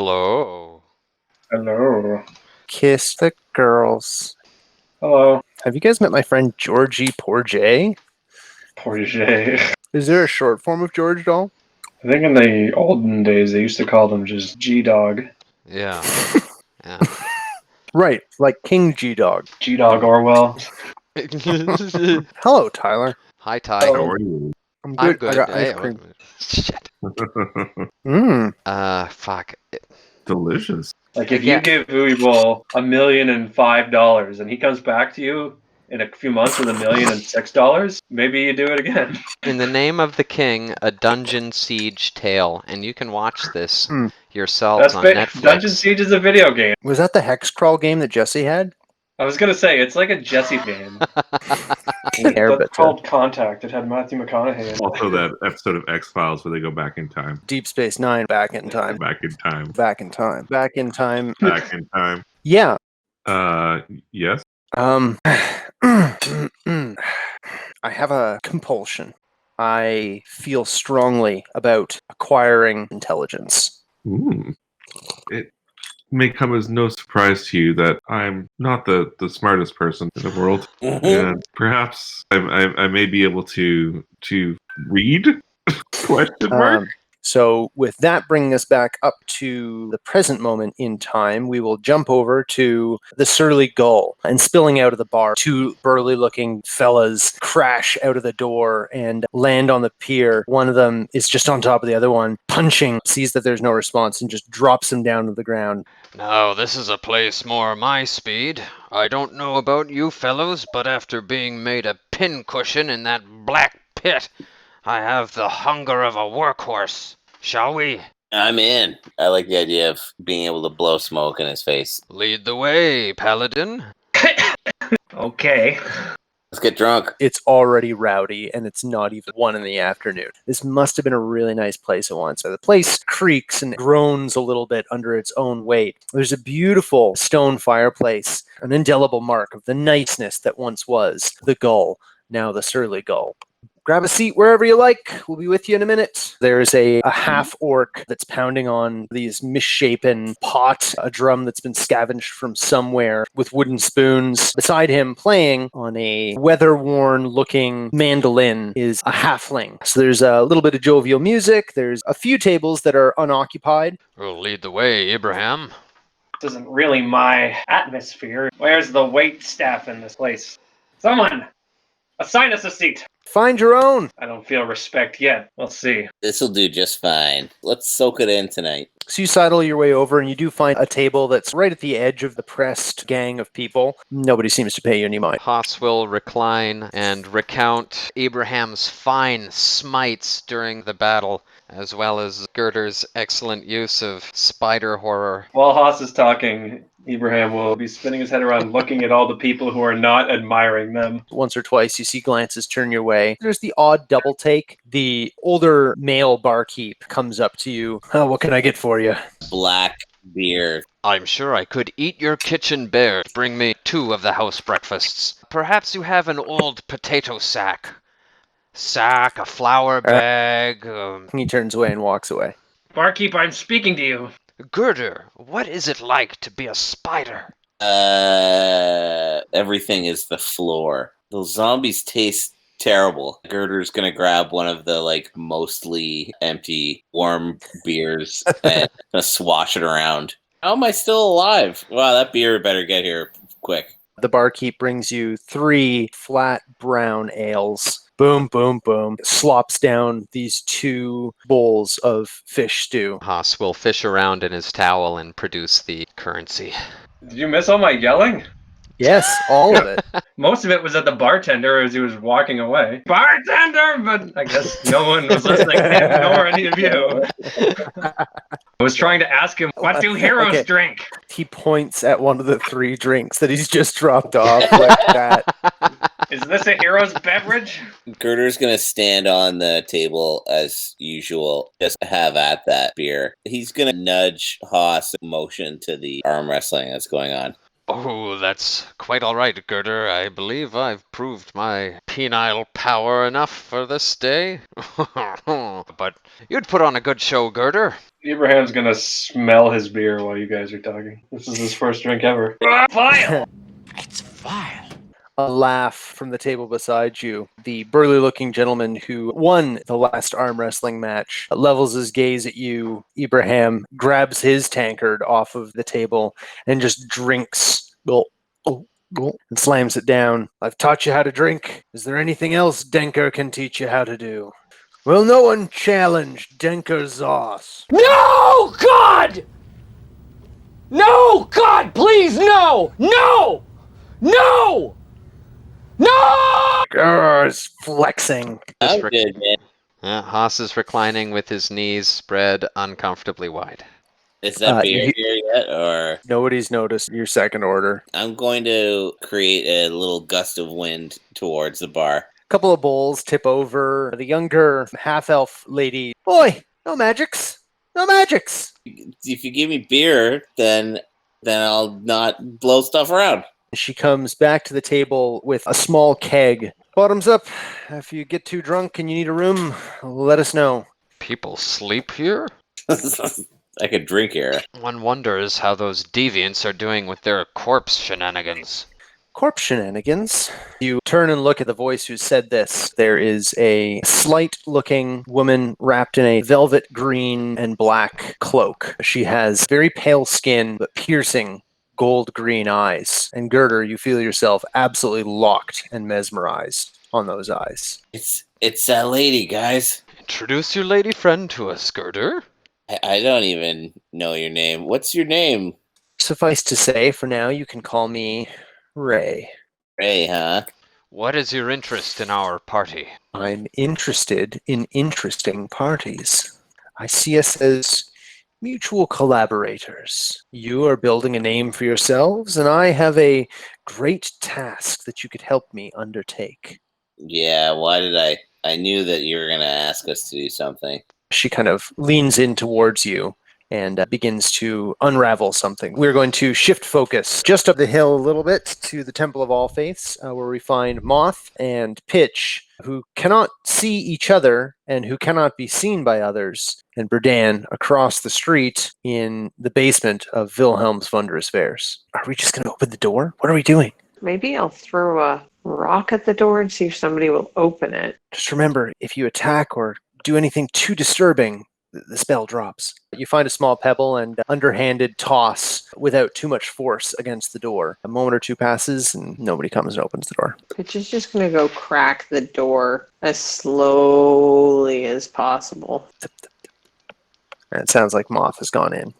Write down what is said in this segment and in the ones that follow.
Hello. Hello. Kiss the girls. Hello. Have you guys met my friend Georgie Porget? Porget. Is there a short form of George at all? I think in the olden days they used to call them just G-Dog. Yeah. Yeah. Right, like King G-Dog. G-Dog Orwell. Hello, Tyler. Hi, Ty. Hello. How are you? I'm I'm good. good. I got Hey, ice cream. Shit. Fuck. Delicious. Like if Yeah. you give Uwe $1,005,005 and he comes back to you in a few months with $1,006, maybe you do it again. In the name of the king, a dungeon siege tale, and you can watch this yourselves on Netflix. Dungeon Siege is a video game. Was that the Hex Crawl game that Jesse had? I was gonna say it's like a Jesse game. Airbender. That's called Contact. It had Matthew McConaughey in it. Also, that episode of X-Files where they go back in time. Deep Space Nine, back in time. Back in time. Back in time. Back in time. Back in time. Yeah. Yes? I have a compulsion. I feel strongly about acquiring intelligence. It may come as no surprise to you that I'm not the smartest person in the world. And perhaps I may be able to read? Question mark? So with that bringing us back up to the present moment in time, we will jump over to the Surly Gull, and spilling out of the bar, two burly-looking fellas crash out of the door and land on the pier. One of them is just on top of the other one, punching, sees that there's no response, and just drops him down to the ground. Now, this is a place more my speed. I don't know about you fellows, but after being made a pincushion in that black pit, I have the hunger of a workhorse. Shall we? I'm in. I like the idea of being able to blow smoke in his face. Lead the way, Paladin. Okay. Let's get drunk. It's already rowdy, and it's not even 1 in the afternoon. This must have been a really nice place at once. So the place creaks and groans a little bit under its own weight. There's a beautiful stone fireplace, an indelible mark of the niceness that once was the Gull, now the Surly Gull. Grab a seat wherever you like. We'll be with you in a minute. There's a half-orc that's pounding on these misshapen pot, a drum that's been scavenged from somewhere with wooden spoons. Beside him, playing on a weather-worn-looking mandolin, is a halfling. So there's a little bit of jovial music. There's a few tables that are unoccupied. We'll lead the way, Ibrahim. This isn't really my atmosphere. Where's the wait staff in this place? Someone! Assign us a seat! Find your own. I don't feel respect yet. We'll see. This'll do just fine. Let's soak it in tonight. So you sidle your way over, and you do find a table that's right at the edge of the pressed gang of people. Nobody seems to pay you any mind. Haas will recline and recount Abraham's fine smites during the battle, as well as Girder's excellent use of spider horror. While Haas is talking, Ibrahim will be spinning his head around looking at all the people who are not admiring them. Once or twice, you see glances turn your way. There's the odd double take. The older male barkeep comes up to you. Oh, what can I get for you? Black beer. I'm sure I could eat your kitchen bare. Bring me 2 of the house breakfasts. Perhaps you have an old potato sack. A flour bag. He turns away and walks away. Barkeep, I'm speaking to you. Girder, what is it like to be a spider? Everything is the floor. Those zombies taste terrible. Girder's gonna grab one of the mostly empty warm beers and gonna swash it around. How am I still alive? Wow, that beer better get here quick. The barkeep brings you 3 flat brown ales. Boom, boom, boom. Slops down these 2 bowls of fish stew. Haas will fish around in his towel and produce the currency. Did you miss all my yelling? Yes, all of it. Most of it was at the bartender as he was walking away. Bartender! But I guess no one was listening to him, nor any of you. I was trying to ask him, what do heroes drink? He points at one of the 3 drinks that he's just dropped off like that. Is this a hero's beverage? Girder's gonna stand on the table as usual, just have at that beer. He's gonna nudge Haas motion to the arm wrestling that's going on. Oh, that's quite all right, Girder. I believe I've proved my penile power enough for this day. But you'd put on a good show, Girder. Ibrahim's gonna smell his beer while you guys are talking. This is his first drink ever. Vile! It's vile. A laugh from the table beside you. The burly-looking gentleman who won the last arm wrestling match levels his gaze at you. Ibrahim grabs his tankard off of the table and just drinks. Gulp, gulp, gulp, and slams it down. I've taught you how to drink. Is there anything else Denker can teach you how to do? Will no one challenge Denker's Zoss? No, God! No, God, please, no! No! No! No! Grrr's flexing. I'm good, man. Haas is reclining with his knees spread uncomfortably wide. Is that beer you- here yet, or Nobody's noticed your second order. I'm going to create a little gust of wind towards the bar. Couple of bowls tip over. The younger half-elf lady. Boy, no magics. No magics. If you give me beer, then I'll not blow stuff around. She comes back to the table with a small keg. Bottoms up. If you get too drunk and you need a room, let us know. People sleep here? I could drink here. One wonders how those deviants are doing with their corpse shenanigans. Corpse shenanigans. You turn and look at the voice who said this. There is a slight-looking woman wrapped in a velvet green and black cloak. She has very pale skin, but piercing gold green eyes. And Girder, you feel yourself absolutely locked and mesmerized on those eyes. It's that lady, guys. Introduce your lady friend to us, Girder. I don't even know your name. What's your name? Suffice to say, for now, you can call me Ray. Ray, huh? What is your interest in our party? I'm interested in interesting parties. I see us as mutual collaborators. You are building a name for yourselves, and I have a great task that you could help me undertake. Yeah, why did I knew that you were going to ask us to do something. She kind of leans in towards you and begins to unravel something. We're going to shift focus just up the hill a little bit to the Temple of All Faiths, where we find Moth and Pitch, who cannot see each other and who cannot be seen by others, and Berdan across the street in the basement of Wilhelm's Wondrous Fairs. Are we just going to open the door? What are we doing? Maybe I'll throw a rock at the door and see if somebody will open it. Just remember, if you attack or do anything too disturbing, the spell drops. You find a small pebble and underhanded toss without too much force against the door. A moment or two passes and nobody comes and opens the door. Pitch is just going to go crack the door as slowly as possible. And it sounds like Moth has gone in.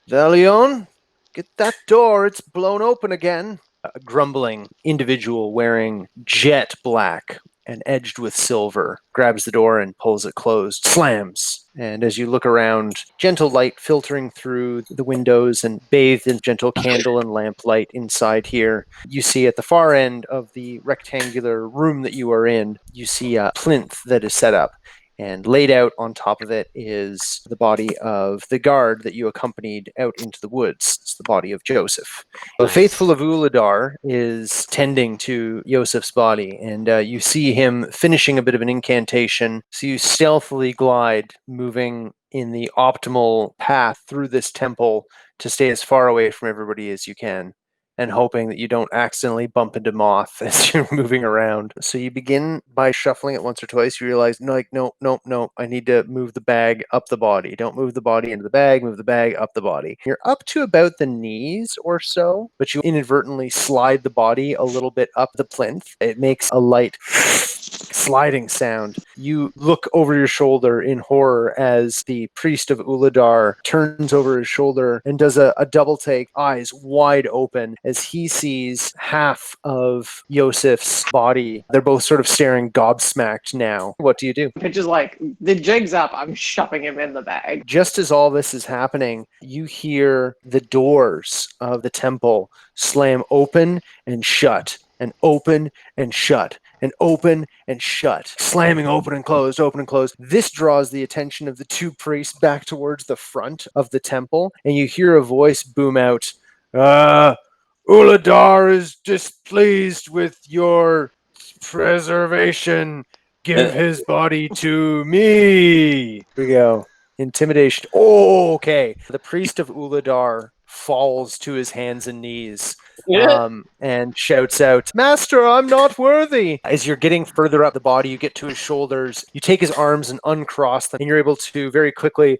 Valion, get that door, it's blown open again. A grumbling individual wearing jet black and edged with silver grabs the door and pulls it closed, slams. And as you look around, gentle light filtering through the windows and bathed in gentle candle and lamplight inside here. You see at the far end of the rectangular room that you are in, you see a plinth that is set up. And laid out on top of it is the body of the guard that you accompanied out into the woods. It's the body of Joseph. The faithful of Uladar is tending to Joseph's body, and you see him finishing a bit of an incantation. So you stealthily glide, moving in the optimal path through this temple to stay as far away from everybody as you can, and hoping that you don't accidentally bump into Moth as you're moving around. So you begin by shuffling it once or twice. You realize, no, I need to move the bag up the body. Don't move the body into the bag, move the bag up the body. You're up to about the knees or so, but you inadvertently slide the body a little bit up the plinth. It makes a light sliding sound. You look over your shoulder in horror as the priest of Uladar turns over his shoulder and does a double take, eyes wide open, as he sees half of Yosef's body. They're both sort of staring gobsmacked now. What do you do? Pitch is like, the jig's up, I'm shoving him in the bag. Just as all this is happening, you hear the doors of the temple slam open and shut, and open and shut, and open and shut, slamming open and closed, open and closed. This draws the attention of the two priests back towards the front of the temple, and you hear a voice boom out, Uladar is displeased with your preservation. Give his body to me. Here we go. Intimidation. Oh, okay. The priest of Uladar falls to his hands and knees and shouts out, Master, I'm not worthy. As you're getting further up the body, you get to his shoulders. You take his arms and uncross them, and you're able to very quickly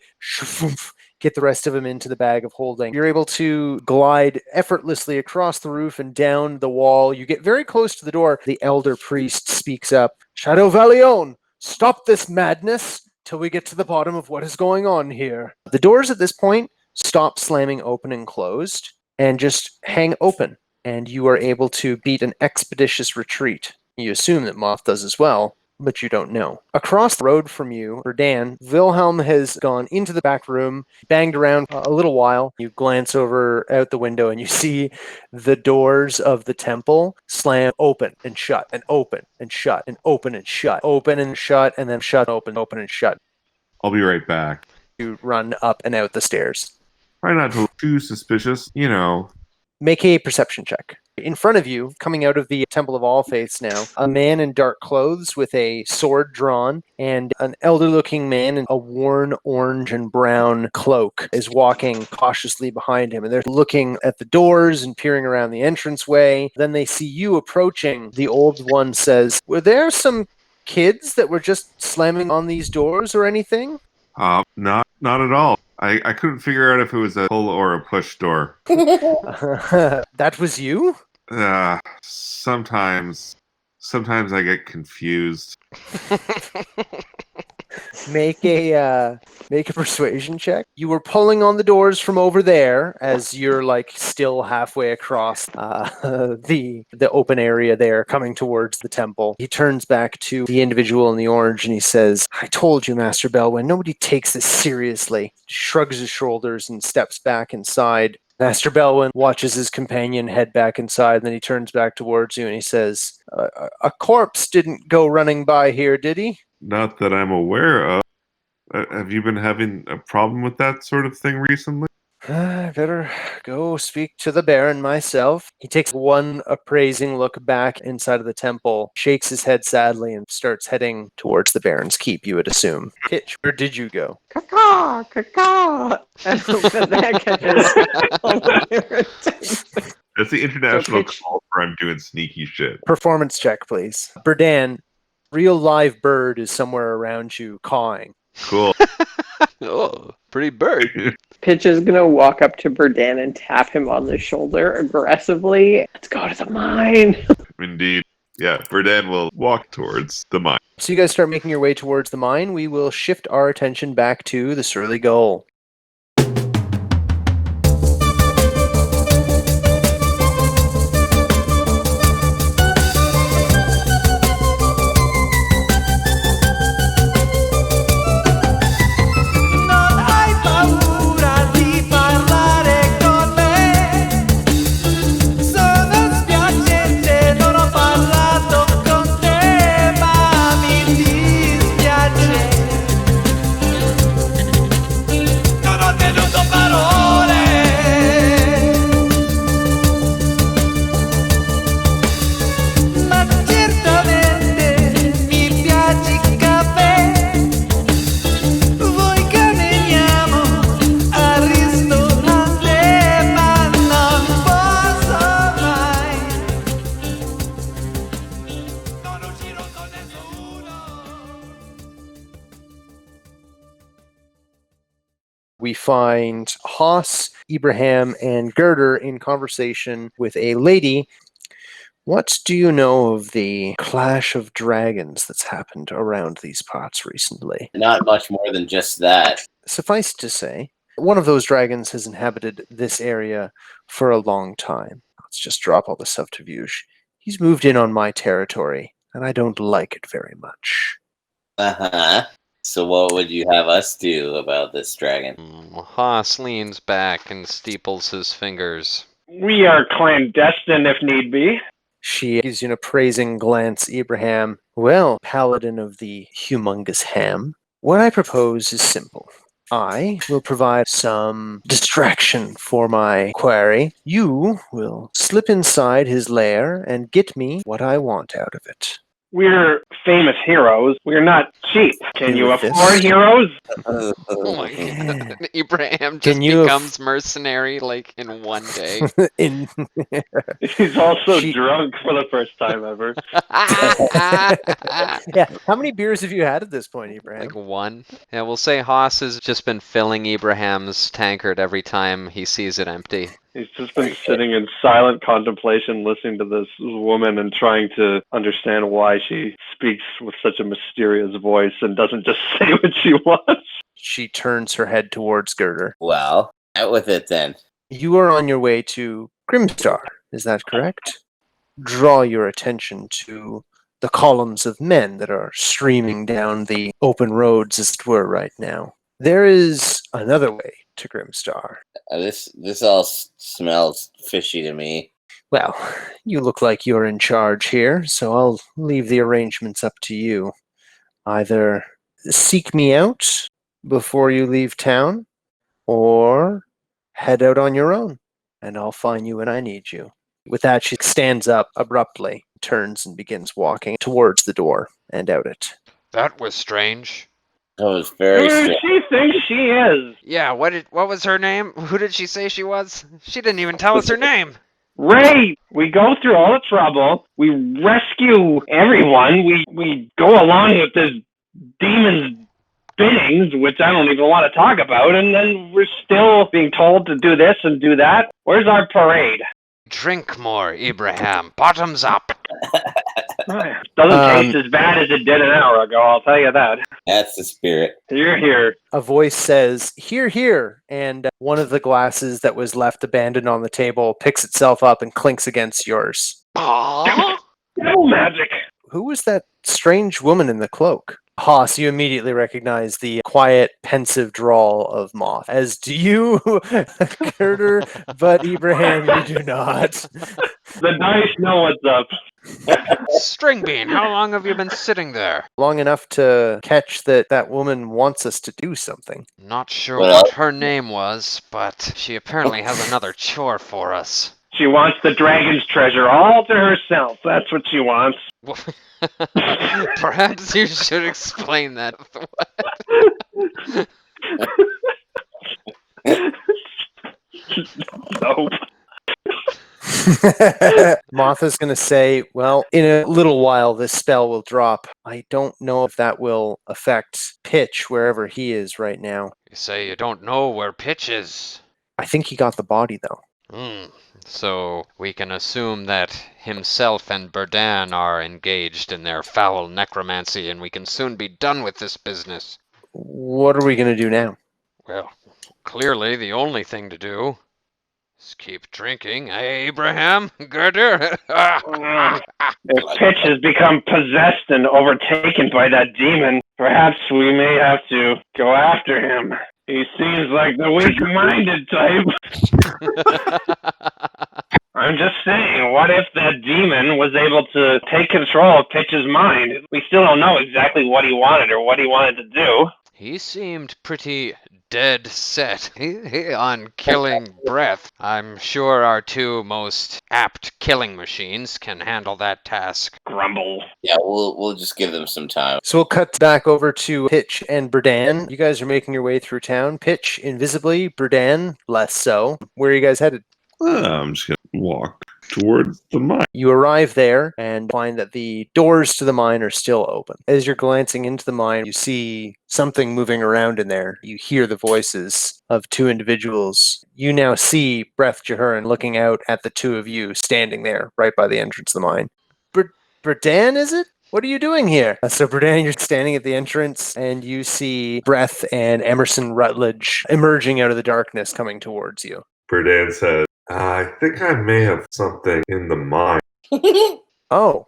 get the rest of him into the bag of holding. You're able to glide effortlessly across the roof and down the wall. You get very close to the door. The elder priest speaks up. Shadow Valion, stop this madness till we get to the bottom of what is going on here. The doors at this point stop slamming open and closed and just hang open, and you are able to beat an expeditious retreat. You assume that Moth does as well, but you don't know. Across the road from you, Dan, Wilhelm has gone into the back room, banged around a little while. You glance over out the window and you see the doors of the temple slam open and shut and open and shut and open and shut, open and shut, and then shut, open and shut. I'll be right back. You run up and out the stairs. Try not to look too suspicious, you know. Make a perception check. In front of you, coming out of the Temple of All Faiths now, a man in dark clothes with a sword drawn and an elder-looking man in a worn orange and brown cloak is walking cautiously behind him. And they're looking at the doors and peering around the entranceway. Then they see you approaching. The old one says, were there some kids that were just slamming on these doors or anything? Not at all. I couldn't figure out if it was a pull or a push door. That was you? Sometimes I get confused. Make a persuasion check. You were pulling on the doors from over there as you're like still halfway across the open area there, coming towards the temple. He turns back to the individual in the orange and he says, I told you, Master Belwyn, nobody takes this seriously. Shrugs his shoulders and steps back inside. Master Belwyn watches his companion head back inside, and then he turns back towards you and he says, a corpse didn't go running by here, did he? Not that I'm aware of. Have you been having a problem with that sort of thing recently? I better go speak to the Baron myself. He takes one appraising look back inside of the temple, shakes his head sadly, and starts heading towards the Baron's keep, you would assume. Pitch, where did you go? Caw, caw. And that catches. That's the international Pitch. call for I'm doing sneaky shit. Performance check, please. Berdan, real live bird is somewhere around you, cawing. Cool. Oh, pretty bird. Pitch is gonna walk up to Berdan and tap him on the shoulder aggressively. Let's go to the mine. Indeed. Yeah, Verdan will walk towards the mine. So you guys start making your way towards the mine. We will shift our attention back to the Surly Gull. We find Haas, Ibraham, and Girder in conversation with a lady. What do you know of the clash of dragons that's happened around these parts recently? Not much more than just that. Suffice to say, one of those dragons has inhabited this area for a long time. Let's just drop all the subterfuge. He's moved in on my territory, and I don't like it very much. Uh-huh. So what would you have us do about this dragon? Haas leans back and steeples his fingers. We are clandestine if need be. She gives you an appraising glance, Ibrahim. Well, paladin of the humongous ham, what I propose is simple. I will provide some distraction for my quarry. You will slip inside his lair and get me what I want out of it. We're famous heroes. We're not cheap. Can you With this. afford heroes? Oh my god. Ibrahim just Can you becomes mercenary like in one day. in He's also She- drunk for the first time ever. Yeah. How many beers have you had at this point, Ibrahim? Like one. Yeah, we'll say Haas has just been filling Ibrahim's tankard every time he sees it empty. He's just been sitting in silent contemplation, listening to this woman and trying to understand why she speaks with such a mysterious voice and doesn't just say what she wants. She turns her head towards Girder. Well, out with it then. You are on your way to Grimstar, is that correct? Draw your attention to the columns of men that are streaming down the open roads, as it were, right now. There is another way to Grimstar. This all smells fishy to me. Well, you look like you're in charge here, so I'll leave the arrangements up to you. Either seek me out before you leave town, or head out on your own, and I'll find you when I need you. With that, she stands up abruptly, turns and begins walking towards the door and out it. That was strange. That was very Who strange. she thinks she is? Yeah, what was her name? Who did she say she was? She didn't even tell us her name. Ray, we go through all the trouble. We rescue everyone. We go along with this demon's biddings, which I don't even want to talk about, and then we're still being told to do this and do that. Where's our parade? Drink more, Ibrahim. Bottoms up. Doesn't taste as bad as it did an hour ago, I'll tell you that. That's the spirit. You're here. A voice says, "Here, here," and one of the glasses that was left abandoned on the table picks itself up and clinks against yours. Aww. Devil magic. Who was that strange woman in the cloak? Haas, you immediately recognize the quiet, pensive drawl of Moth, as do you, Girder, but Ibrahim, you do not. The dice know what's up. Stringbean, how long have you been sitting there? Long enough to catch that woman wants us to do something. Not sure Well- what her name was, but she apparently has another chore for us. She wants the dragon's treasure all to herself. That's what she wants. Perhaps you should explain that. Nope. Moth is going to say, well, in a little while this spell will drop. I don't know if that will affect Pitch wherever he is right now. You say you don't know where Pitch is. I think he got the body, though. So we can assume that himself and Berdan are engaged in their foul necromancy, and we can soon be done with this business. What are we going to do now? Well, clearly the only thing to do is keep drinking, eh, Ibrahim? Girder? If Pitch has become possessed and overtaken by that demon, perhaps we may have to go after him. He seems like the weak-minded type. I'm just saying, what if that demon was able to take control of Pitch's mind? We still don't know exactly what he wanted or what he wanted to do. He seemed pretty dead set on killing Breath. I'm sure our two most apt killing machines can handle that task. Grumble. Yeah, we'll just give them some time. So we'll cut back over to Pitch and Berdan. You guys are making your way through town. Pitch, invisibly. Berdan, less so. Where are you guys headed? I'm just going to walk towards the mine. You arrive there and find that the doors to the mine are still open. As you're glancing into the mine, you see something moving around in there. You hear the voices of two individuals. You now see Breath Jahurin looking out at the two of you standing there right by the entrance of the mine. Berdan, is it? What are you doing here? So, Berdan, you're standing at the entrance, and you see Breath and Emerson Rutledge emerging out of the darkness coming towards you. Berdan said, I think I may have something in the mine. Oh,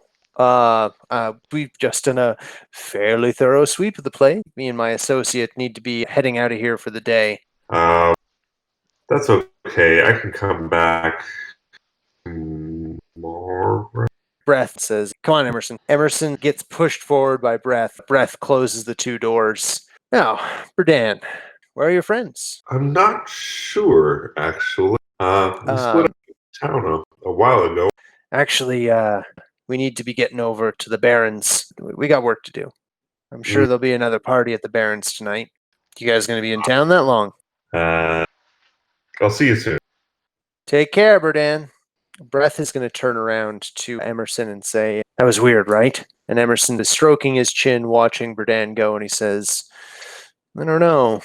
we've just done a fairly thorough sweep of the place. Me and my associate need to be heading out of here for the day. That's okay. I can come back tomorrow. Breath says, come on, Emerson. Emerson gets pushed forward by Breath. Breath closes the two doors. Now, Berdan, Where are your friends? I'm not sure, actually. We split up town a while ago. Actually, we need to be getting over to the Barrens. We got work to do. I'm sure there'll be another party at the Barrens tonight. You guys going to be in town that long? I'll see you soon. Take care, Berdan. Breath is going to turn around to Emerson and say, "That was weird, right?" And Emerson is stroking his chin, watching Berdan go, and he says, "I don't know.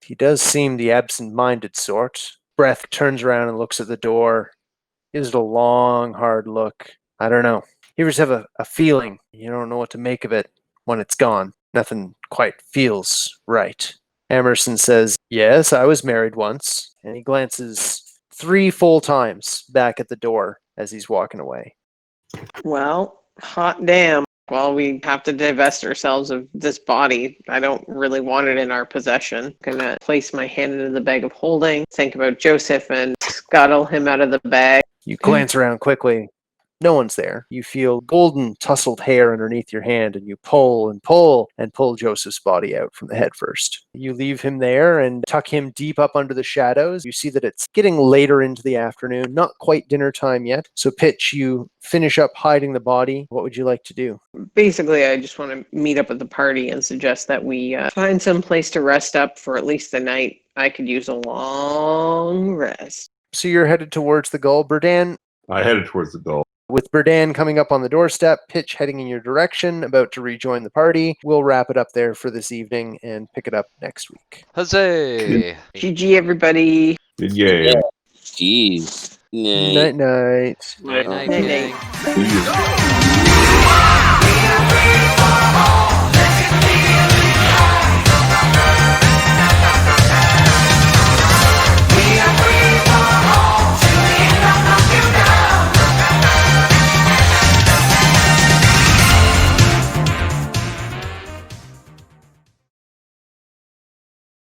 He does seem the absent-minded sort." Breath turns around and looks at the door. Gives it a long, hard look. I don't know. You ever just have a feeling you don't know what to make of it when it's gone? Nothing quite feels right. Emerson says, "Yes, I was married once." And he glances 3 full times back at the door as he's walking away. Well, hot damn. Well, we have to divest ourselves of this body. I don't really want it in our possession. I'm gonna place my hand into the bag of holding, think about Joseph, and scuttle him out of the bag. You glance around quickly. No one's there. You feel golden tousled hair underneath your hand, and you pull and pull and pull Joseph's body out from the head first. You leave him there and tuck him deep up under the shadows. You see that it's getting later into the afternoon, not quite dinner time yet. So, Pitch, you finish up hiding the body. What would you like to do? Basically, I just want to meet up with the party and suggest that we find some place to rest up for at least the night. I could use a long rest. So you're headed towards the Gull. Berdan, I headed towards the Gull. with Berdan coming up on the doorstep, Pitch heading in your direction, about to rejoin the party. We'll wrap it up there for this evening and pick it up next week. Huzzay! GG, everybody. Yay. Jeez. Night night. Night, night, Night, gang. night.